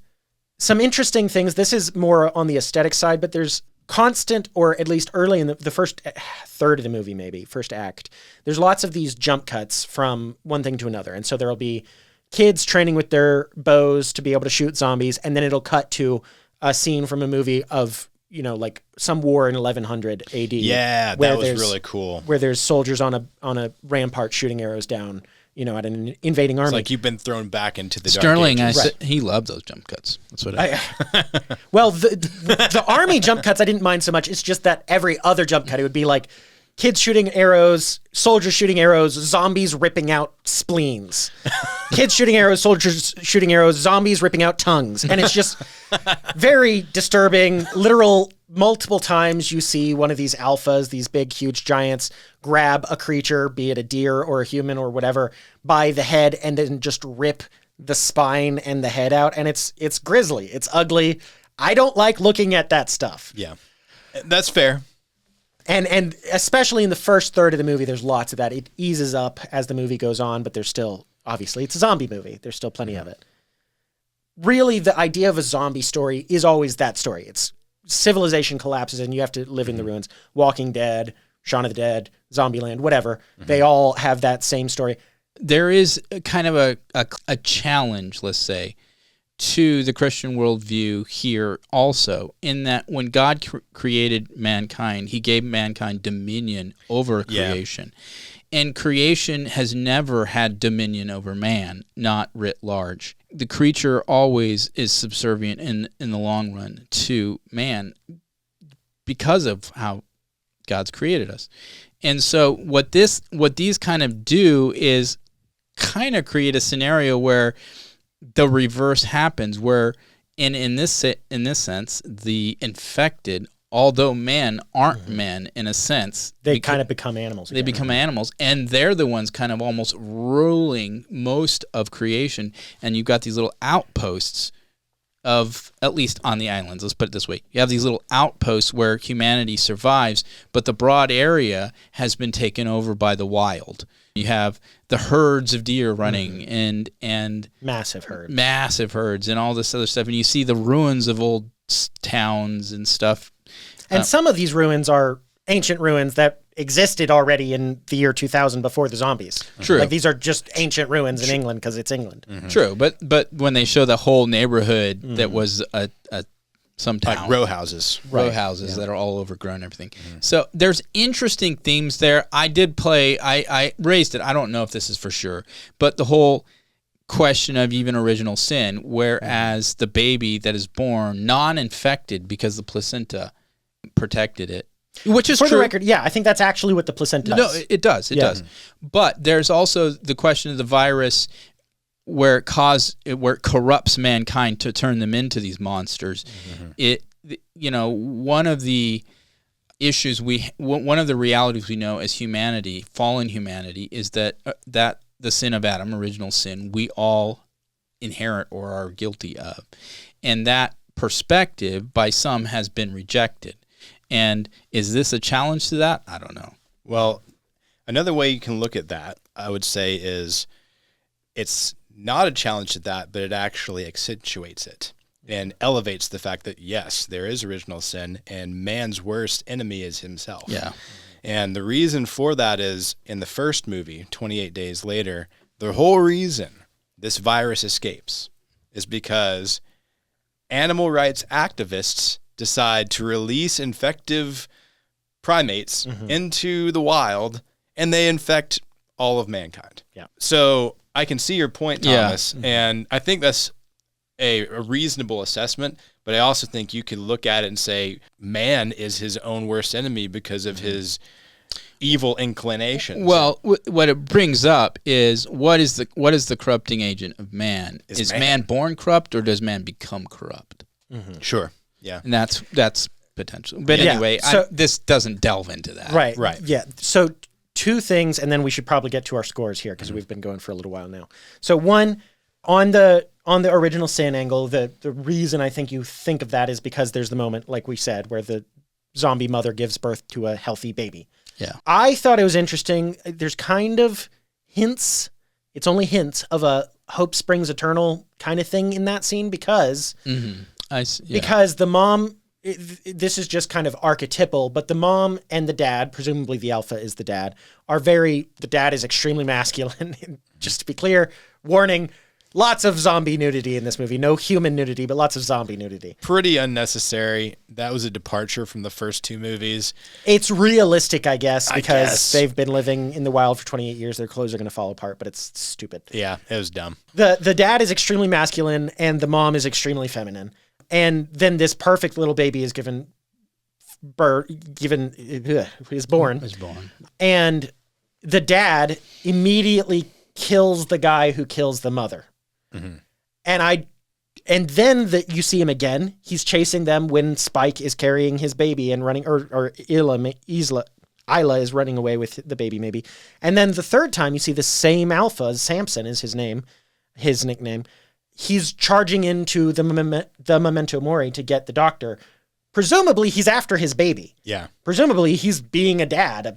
Speaker 1: some interesting things. This is more on the aesthetic side, but there's constant, or at least early in the first third of the movie, maybe, first act, there's lots of these jump cuts from one thing to another. And so there'll be kids training with their bows to be able to shoot zombies, and then it'll cut to a scene from a movie of, like some war in 1100 AD.
Speaker 2: Yeah, that was really cool.
Speaker 1: Where there's soldiers on a rampart shooting arrows down, at an invading army.
Speaker 2: It's like you've been thrown back into the
Speaker 3: Sterling,
Speaker 2: dark ages.
Speaker 3: he loved those jump cuts. That's what
Speaker 1: Well, the army jump cuts I didn't mind so much. It's just that every other jump cut, it would be like kids shooting arrows, soldiers shooting arrows, zombies ripping out spleens. Kids shooting arrows, soldiers shooting arrows, zombies ripping out tongues. And it's just very disturbing. Literal, multiple times you see one of these alphas, these big, huge giants, grab a creature, be it a deer or a human or whatever, by the head and then just rip the spine and the head out. And it's grisly. It's ugly. I don't like looking at that stuff.
Speaker 2: Yeah, that's fair.
Speaker 1: And especially in the first third of the movie, there's lots of that. It eases up as the movie goes on, but there's still, obviously, it's a zombie movie. There's still plenty of it. Really, the idea of a zombie story is always that story. It's civilization collapses and you have to live in the ruins. Walking Dead, Shaun of the Dead, Zombieland, whatever. They all have that same story.
Speaker 3: There is kind of a challenge, let's say, to the Christian worldview here also, in that when God created mankind, he gave mankind dominion over creation. And creation has never had dominion over man, not writ large. The creature always is subservient in the long run to man because of how God's created us. And so what these kind of do is kind of create a scenario where the reverse happens, where in this sense, the infected, although men aren't men in a sense,
Speaker 1: They kind of become animals.
Speaker 3: They become animals, and they're the ones kind of almost ruling most of creation. And you've got these little outposts of, at least on the islands, let's put it this way, you have these little outposts where humanity survives, but the broad area has been taken over by the wild. You have the herds of deer running and
Speaker 1: massive
Speaker 3: herds and all this other stuff. And you see the ruins of old towns and stuff.
Speaker 1: And some of these ruins are ancient ruins that existed already in the year 2000 before the zombies.
Speaker 3: True.
Speaker 1: Like these are just ancient ruins in England because it's England.
Speaker 3: True. But when they show the whole neighborhood that was some town.
Speaker 2: Like row houses.
Speaker 3: Row houses that are all overgrown and everything. So there's interesting themes there. I did play, I raised it. I don't know if this is for sure, but the whole question of even original sin, whereas the baby that is born non-infected because the placenta protected it, which is
Speaker 1: For
Speaker 3: true.
Speaker 1: the record, yeah, I think that's actually what the placenta does.
Speaker 3: No, it does. It does. But there's also the question of the virus where it corrupts mankind to turn them into these monsters. One of the issues one of the realities we know as humanity, fallen humanity, is that the sin of Adam, original sin, we all inherit or are guilty of. And that perspective by some has been rejected. And is this a challenge to that? I don't know.
Speaker 2: Well, another way you can look at that, I would say, is it's not a challenge to that, but it actually accentuates it and elevates the fact that, yes, there is original sin and man's worst enemy is himself.
Speaker 3: Yeah.
Speaker 2: And the reason for that is in the first movie, 28 Days Later, the whole reason this virus escapes is because animal rights activists decide to release infective primates into the wild, and they infect all of mankind.
Speaker 1: Yeah.
Speaker 2: So I can see your point, Thomas, and I think that's a reasonable assessment, but I also think you could look at it and say man is his own worst enemy because of his evil inclinations.
Speaker 3: Well, what it brings up is what is the corrupting agent of man? Is man born corrupt, or does man become corrupt?
Speaker 2: Sure. Yeah.
Speaker 3: And that's potential. But anyway, this doesn't delve into that.
Speaker 1: Right. Yeah. So two things, and then we should probably get to our scores here because we've been going for a little while now. So one, on the original sin angle, the reason I think you think of that is because there's the moment, like we said, where the zombie mother gives birth to a healthy baby.
Speaker 3: Yeah.
Speaker 1: I thought it was interesting. There's kind of hints, it's only hints of a Hope Springs Eternal kind of thing in that scene because because the mom, this is just kind of archetypal, but the mom and the dad, presumably the alpha is the dad, the dad is extremely masculine. Just to be clear, warning, lots of zombie nudity in this movie. No human nudity, but lots of zombie nudity.
Speaker 2: Pretty unnecessary. That was a departure from the first two movies.
Speaker 1: It's realistic, I guess, because they've been living in the wild for 28 years. Their clothes are going to fall apart, but it's stupid.
Speaker 2: Yeah, it was dumb.
Speaker 1: The dad is extremely masculine, and the mom is extremely feminine. And then this perfect little baby is is born. And the dad immediately kills the guy who kills the mother. And then you see him again. He's chasing them when Spike is carrying his baby and running, or Isla is running away with the baby maybe. And then the third time you see the same alpha, Samson is his nickname. He's charging into the Memento Mori to get the doctor. Presumably he's after his baby.
Speaker 2: Yeah.
Speaker 1: Presumably he's being a dad, a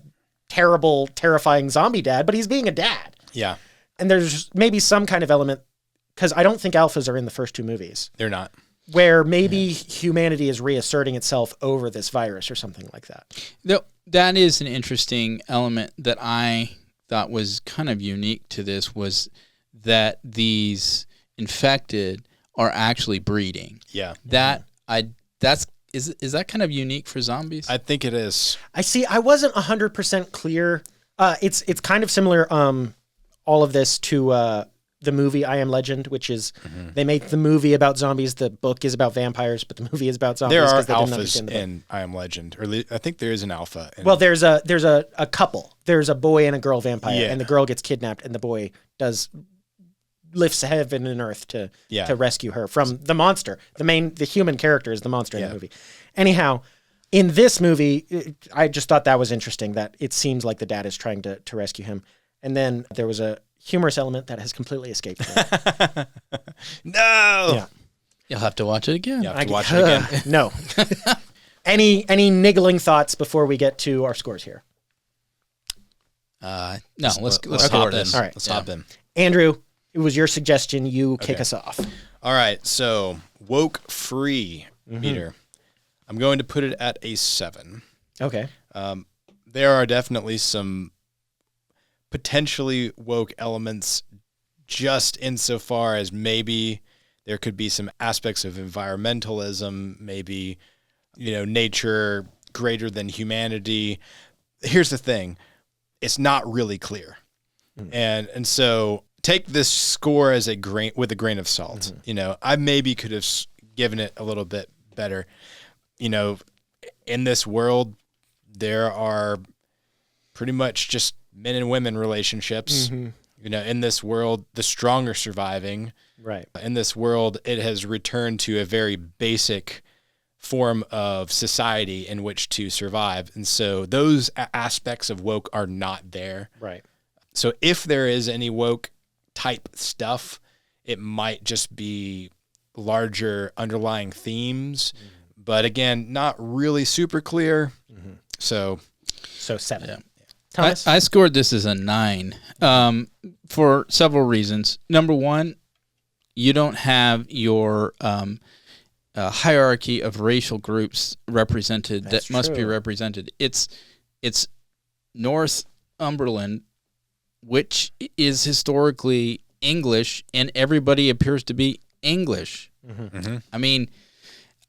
Speaker 1: terrible, terrifying zombie dad, but he's being a dad.
Speaker 2: Yeah.
Speaker 1: And there's maybe some kind of element, because I don't think alphas are in the first two movies.
Speaker 2: They're not.
Speaker 1: Where maybe humanity is reasserting itself over this virus or something like that.
Speaker 3: That is an interesting element that I thought was kind of unique to this, was that these infected are actually breeding.
Speaker 2: Yeah.
Speaker 3: Is that kind of unique for zombies?
Speaker 2: I think it is.
Speaker 1: I wasn't 100% clear. It's kind of similar, all of this to the movie I Am Legend, which is they make the movie about zombies. The book is about vampires, but the movie is about zombies.
Speaker 2: There are alphas in I Am Legend, or I think there is an alpha.
Speaker 1: Well, there's a couple. There's a boy and a girl vampire, and the girl gets kidnapped, and the boy lifts heaven and earth to rescue her from the monster. The human character is the monster in the movie. Anyhow, in this movie, I just thought that was interesting, that it seems like the dad is trying to rescue him. And then there was a humorous element that has completely escaped me.
Speaker 2: No!
Speaker 1: Yeah.
Speaker 3: You'll have to watch it again.
Speaker 2: You have to watch it again.
Speaker 1: No. Any niggling thoughts before we get to our scores here?
Speaker 3: No, let's
Speaker 2: hop
Speaker 3: this.
Speaker 2: in.
Speaker 1: All right.
Speaker 2: Let's hop in.
Speaker 1: Andrew, it was your suggestion. You kick us off.
Speaker 2: All right. So, woke free meter. I'm going to put it at a 7.
Speaker 1: Okay.
Speaker 2: There are definitely some potentially woke elements, just insofar as maybe there could be some aspects of environmentalism, maybe, nature greater than humanity. Here's the thing. It's not really clear. And so take this score as with a grain of salt. You know, I maybe could have given it a little bit better. You know, in this world, there are pretty much just men and women relationships. You know, in this world, the strong are surviving.
Speaker 1: Right.
Speaker 2: In this world, it has returned to a very basic form of society in which to survive. And so those aspects of woke are not there.
Speaker 1: Right.
Speaker 2: So if there is any woke type stuff, it might just be larger underlying themes, but again, not really super clear. So
Speaker 1: 7.
Speaker 3: Yeah.
Speaker 1: Thomas?
Speaker 3: I scored this as a 9 for several reasons. Number one, you don't have your hierarchy of racial groups represented that must be represented. It's Northumberland, which is historically English, and everybody appears to be English. I mean,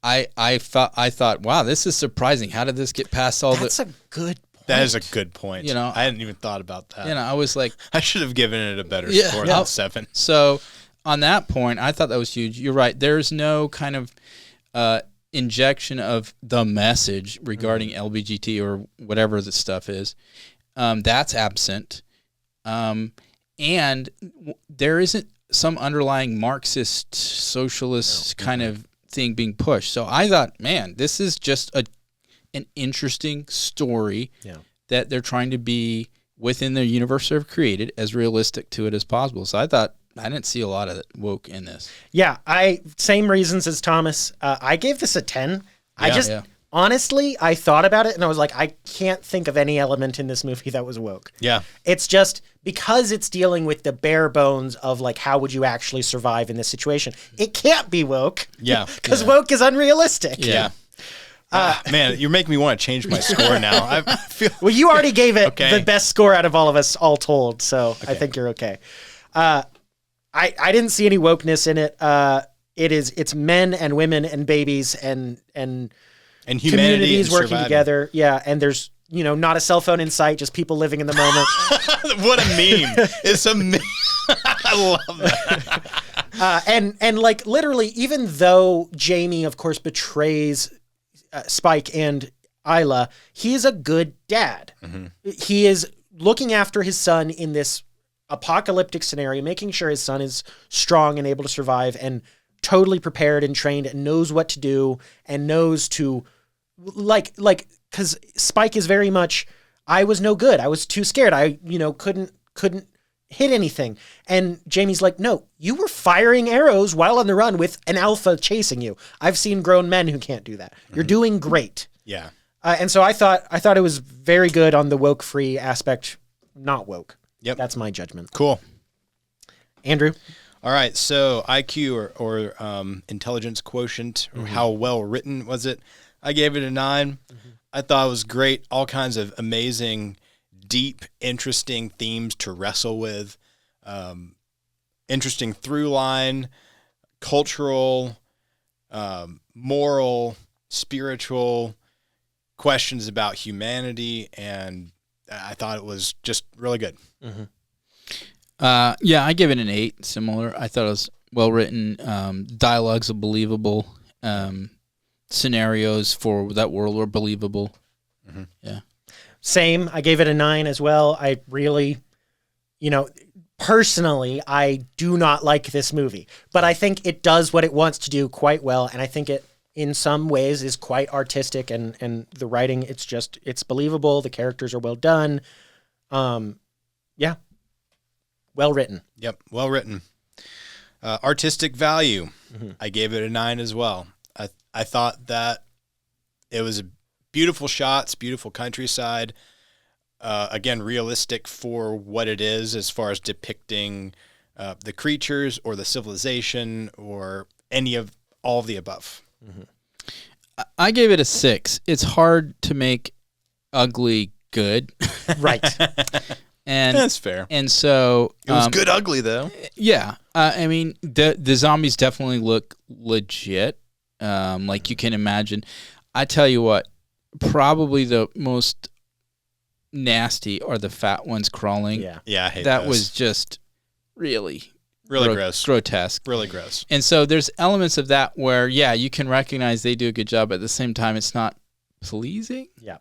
Speaker 3: I thought, wow, this is surprising. How did this get past all
Speaker 1: That's a good point.
Speaker 2: that is a good point.
Speaker 3: You know,
Speaker 2: I hadn't even thought about that.
Speaker 3: You know, I was like,
Speaker 2: I should have given it a better
Speaker 3: Yeah.
Speaker 2: score
Speaker 3: Yeah.
Speaker 2: than 7.
Speaker 3: so on that point, I thought that was huge. You're right. There's no kind of injection of the message regarding LBGT or whatever the stuff is. That's absent. And there isn't some underlying Marxist, socialist kind of thing being pushed. So I thought, man, this is just an interesting story that they're trying to be within their universe they've created as realistic to it as possible. So I thought, I didn't see a lot of woke in this.
Speaker 1: Yeah, same reasons as Thomas. I gave this a 10. Honestly, I thought about it and I was like, I can't think of any element in this movie that was woke.
Speaker 2: Yeah.
Speaker 1: It's just because it's dealing with the bare bones of like, how would you actually survive in this situation? It can't be woke.
Speaker 2: Yeah.
Speaker 1: Because woke is unrealistic.
Speaker 2: Yeah. Man, you're making me want to change my score now. I feel.
Speaker 1: Well, you already gave it
Speaker 2: Okay.
Speaker 1: the best score out of all of us all told, so I think you're okay. I didn't see any wokeness in it. It's men and women and babies and
Speaker 2: humanity
Speaker 1: communities
Speaker 2: and
Speaker 1: working
Speaker 2: surviving.
Speaker 1: together. Yeah, and there's not a cell phone in sight, just people living in the moment.
Speaker 2: What a meme! It's a meme. I love that.
Speaker 1: And like literally, even though Jamie, of course, betrays Spike and Isla, he is a good dad. He is looking after his son in this apocalyptic scenario, making sure his son is strong and able to survive and totally prepared and trained and knows what to do and knows to like because Spike is very much, I was no good. I was too scared. I couldn't hit anything. And Jamie's like, no, you were firing arrows while on the run with an alpha chasing you. I've seen grown men who can't do that. You're doing great.
Speaker 2: Yeah.
Speaker 1: And so I thought it was very good on the woke free aspect, not woke.
Speaker 2: Yep.
Speaker 1: That's my judgment.
Speaker 2: Cool.
Speaker 1: Andrew?
Speaker 2: All right. So IQ or intelligence quotient, or how well written was it? I gave it a 9. I thought it was great. All kinds of amazing, deep, interesting themes to wrestle with. Interesting through line, cultural, moral, spiritual questions about humanity, and I thought it was just really good.
Speaker 3: Yeah, I give it an 8, similar. I thought it was well written. Dialogues are believable. Scenarios for that world were believable. Yeah.
Speaker 1: Same. I gave it a 9 as well. I really, personally, I do not like this movie, but I think it does what it wants to do quite well. And I think it, in some ways, is quite artistic and the writing, it's believable. The characters are well done. Yeah. Well written.
Speaker 2: Yep. Well written. Artistic value. I gave it a 9 as well. I thought that it was beautiful shots, beautiful countryside. Again, realistic for what it is as far as depicting the creatures or the civilization or all of the above.
Speaker 3: I gave it a 6. It's hard to make ugly good.
Speaker 1: Right.
Speaker 3: And
Speaker 2: that's fair.
Speaker 3: And so
Speaker 2: it was good ugly though.
Speaker 3: Yeah. I mean, the zombies definitely look legit. Like you can imagine. I tell you what, probably the most nasty are the fat ones crawling.
Speaker 1: Yeah.
Speaker 2: Yeah, I hate
Speaker 3: that
Speaker 2: those.
Speaker 3: was just really
Speaker 2: Gross.
Speaker 3: grotesque.
Speaker 2: Really gross.
Speaker 3: And so there's elements of that where, yeah, you can recognize they do a good job. But at the same time, it's not pleasing.
Speaker 1: Yeah.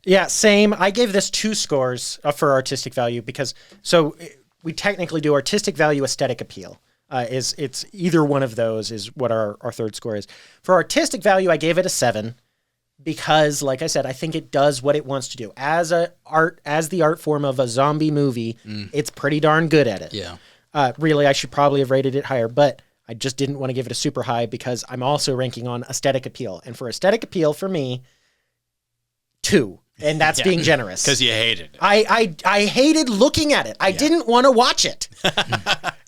Speaker 1: Yeah, same. I gave this 2 scores for artistic value because we technically do artistic value, aesthetic appeal. It's either one of those is what our third score is. For artistic value, I gave it a 7 because, like I said, I think it does what it wants to do. As the art form of a zombie movie, it's pretty darn good at it.
Speaker 3: Yeah.
Speaker 1: Really, I should probably have rated it higher, but I just didn't want to give it a super high because I'm also ranking on aesthetic appeal. And for aesthetic appeal, for me, 2. And that's being generous.
Speaker 2: Because you hated it.
Speaker 1: I hated looking at it. I didn't want to watch it.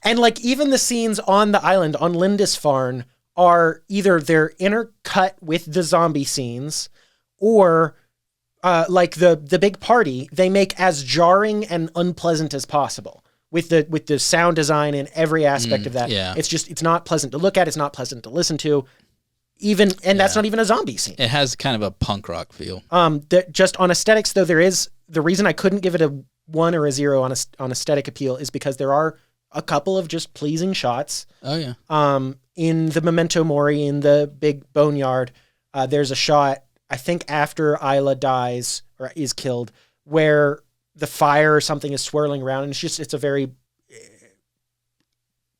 Speaker 1: And like even the scenes on the island on Lindisfarne are either they're intercut with the zombie scenes or like the big party, they make as jarring and unpleasant as possible with the sound design and every aspect of that.
Speaker 3: Yeah.
Speaker 1: It's not pleasant to look at. It's not pleasant to listen to. That's not even a zombie scene.
Speaker 3: It has kind of a punk rock feel.
Speaker 1: Just on aesthetics, though, there is the reason I couldn't give it a 1 or a 0 on aesthetic appeal is because there are a couple of just pleasing shots.
Speaker 3: Oh yeah.
Speaker 1: In the Memento Mori, in the big boneyard, there's a shot I think after Isla dies or is killed, where the fire or something is swirling around, and it's a very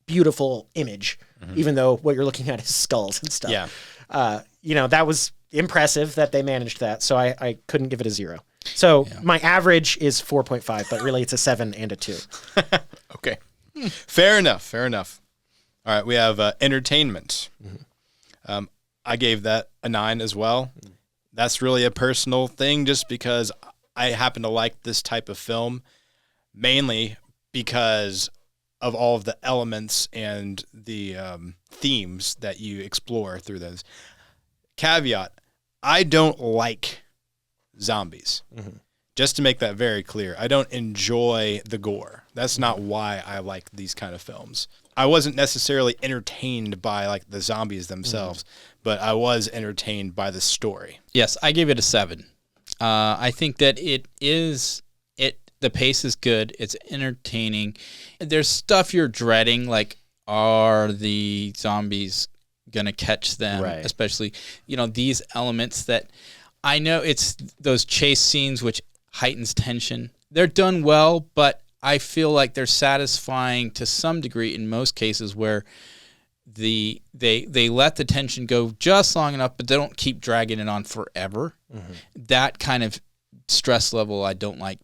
Speaker 1: beautiful image, even though what you're looking at is skulls and stuff.
Speaker 2: Yeah.
Speaker 1: That was impressive that they managed that. So I couldn't give it a 0. So my average is 4.5, but really it's a 7 and a 2.
Speaker 2: Okay. Fair enough. All right. We have entertainment. I gave that a 9 as well. That's really a personal thing just because I happen to like this type of film, mainly because of all of the elements and the themes that you explore through those. Caveat, I don't like zombies. Just to make that very clear, I don't enjoy the gore. That's not why I like these kind of films. I wasn't necessarily entertained by like the zombies themselves, but I was entertained by the story.
Speaker 3: Yes, I gave it a 7. I think that the pace is good. It's entertaining. There's stuff you're dreading, like are the zombies gonna catch them?
Speaker 1: Right.
Speaker 3: Especially, these elements that I know it's those chase scenes which heightens tension. They're done well, but I feel like they're satisfying to some degree in most cases where they let the tension go just long enough, but they don't keep dragging it on forever. That kind of stress level I don't like.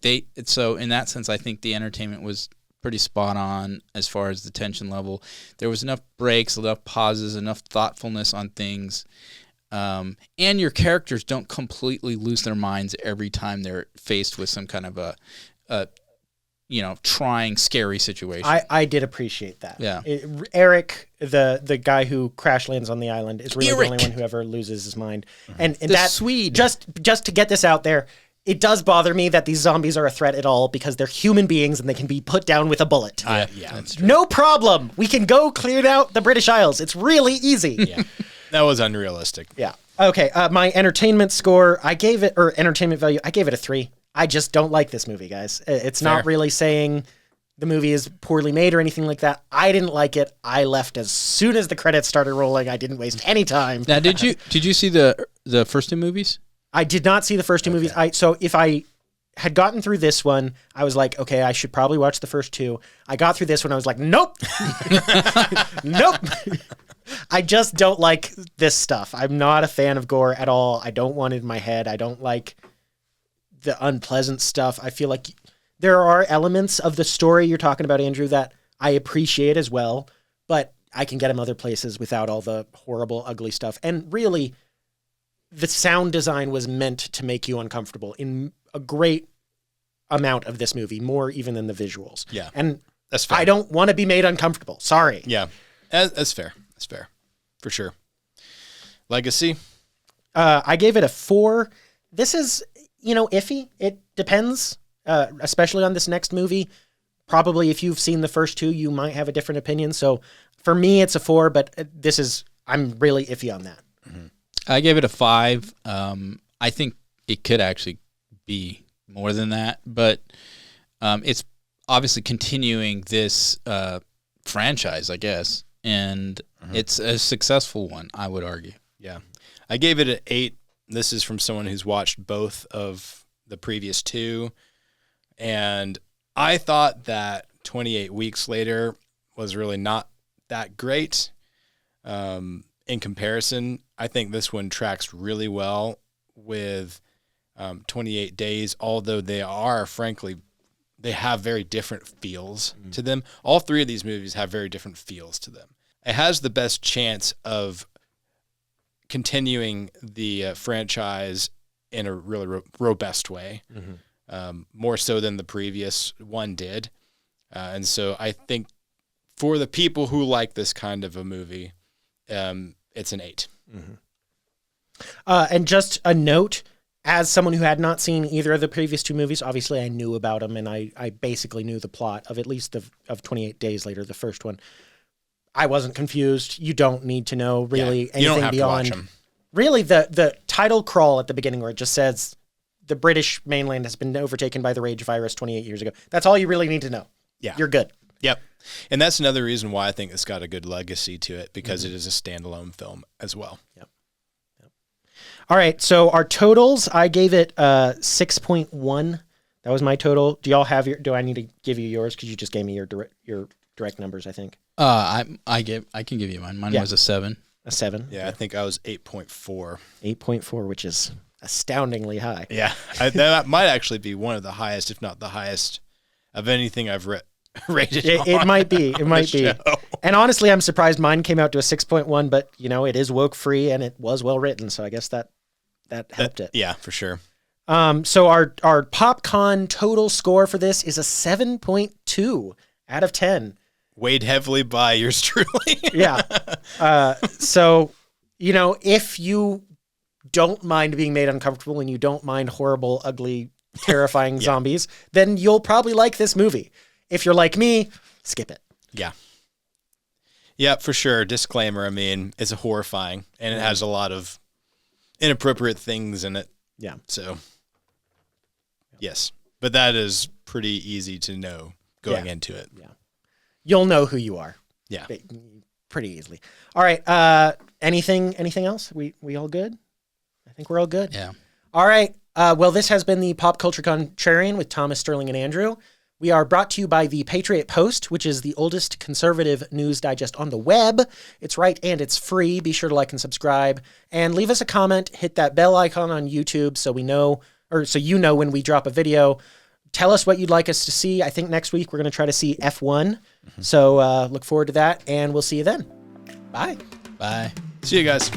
Speaker 3: So in that sense, I think the entertainment was pretty spot on as far as the tension level. There was enough breaks, enough pauses, enough thoughtfulness on things. And your characters don't completely lose their minds every time they're faced with some kind of a trying, scary situation.
Speaker 1: I did appreciate that.
Speaker 3: Yeah.
Speaker 1: Eric, the guy who crash lands on the island, is really the only one who ever loses his mind. And that
Speaker 3: Swede.
Speaker 1: Just to get this out there, it does bother me that these zombies are a threat at all because they're human beings and they can be put down with a bullet.
Speaker 2: Yeah,
Speaker 3: that's true.
Speaker 1: No problem. We can go clear out the British Isles. It's really easy.
Speaker 2: Yeah. That was unrealistic.
Speaker 1: Yeah. Okay. My entertainment score, entertainment value, I gave it a 3. I just don't like this movie, guys. It's
Speaker 2: Fair.
Speaker 1: not really saying the movie is poorly made or anything like that. I didn't like it. I left as soon as the credits started rolling. I didn't waste any time.
Speaker 3: Now, did you see the first 2 movies?
Speaker 1: I did not see the first 2 movies. So if I had gotten through this one, I was like, okay, I should probably watch the first 2. I got through this one. I was like, nope. Nope. I just don't like this stuff. I'm not a fan of gore at all. I don't want it in my head. I don't like the unpleasant stuff. I feel like there are elements of the story you're talking about, Andrew, that I appreciate as well, but I can get them other places without all the horrible, ugly stuff. And really, the sound design was meant to make you uncomfortable in a great amount of this movie, more even than the visuals.
Speaker 2: Yeah.
Speaker 1: And
Speaker 2: That's fair.
Speaker 1: I don't want to be made uncomfortable. Sorry.
Speaker 2: Yeah. That's fair. That's fair. For sure. Legacy?
Speaker 1: I gave it a 4. This is, iffy. It depends, especially on this next movie. Probably if you've seen the first 2, you might have a different opinion. So for me, it's a 4, but I'm really iffy on that.
Speaker 3: I gave it a 5. I think it could actually be more than that, but obviously continuing this franchise, I guess, and it's a successful one, I would argue.
Speaker 2: Yeah. I gave it an 8. This is from someone who's watched both of the previous 2. And I thought that 28 Weeks Later was really not that great. In comparison, I think this one tracks really well with 28 Days, although they are, frankly, they have very different feels to them. All 3 of these movies have very different feels to them. It has the best chance of continuing the franchise in a really robust way, more so than the previous one did. And so I think for the people who like this kind of a movie, it's an 8.
Speaker 1: And just a note, as someone who had not seen either of the previous 2 movies, obviously I knew about them, and I basically knew the plot of at least of 28 Days Later, the first one. I wasn't confused. You don't need to know really anything
Speaker 2: you don't have
Speaker 1: beyond.
Speaker 2: to watch them.
Speaker 1: Really, the title crawl at the beginning where it just says the British mainland has been overtaken by the rage virus 28 years ago. That's all you really need to know.
Speaker 2: Yeah.
Speaker 1: You're good.
Speaker 2: Yep. And that's another reason why I think it's got a good legacy to it, because it is a standalone film as well.
Speaker 1: Yep. All right. So our totals, I gave it 6.1. That was my total. Do y'all have do I need to give you yours? Because you just gave me your direct numbers, I think.
Speaker 3: I can give you mine. Mine was a 7.
Speaker 1: A 7.
Speaker 2: Yeah, I think I was 8.4.
Speaker 1: 8.4, which is astoundingly high.
Speaker 2: Yeah. That might actually be one of the highest, if not the highest, of anything I've rated.
Speaker 1: It might be. It might be.
Speaker 2: show.
Speaker 1: And honestly, I'm surprised mine came out to a 6.1, but it is woke free and it was well written, so I guess that helped it.
Speaker 2: Yeah, for sure.
Speaker 1: So our PopCon total score for this is a 7.2 out of 10.
Speaker 2: Weighed heavily by yours truly.
Speaker 1: Yeah. So, if you don't mind being made uncomfortable and you don't mind horrible, ugly, terrifying zombies, then you'll probably like this movie. If you're like me, skip it.
Speaker 2: Yeah. Yeah, for sure. Disclaimer, it's horrifying, and it has a lot of inappropriate things in it.
Speaker 1: Yeah.
Speaker 2: So, yes. But that is pretty easy to know going into it.
Speaker 1: Yeah. You'll know who you are.
Speaker 2: Yeah.
Speaker 1: Pretty easily. All right. Anything else? We all good? I think we're all good.
Speaker 3: Yeah.
Speaker 1: All right. Well, this has been the Pop Culture Contrarian with Thomas, Sterling, and Andrew. We are brought to you by the Patriot Post, which is the oldest conservative news digest on the web. It's right and it's free. Be sure to like and subscribe and leave us a comment. Hit that bell icon on YouTube so you know when we drop a video. Tell us what you'd like us to see. I think next week we're going to try to see F1. So look forward to that, and we'll see you then. Bye.
Speaker 3: Bye.
Speaker 2: See you guys.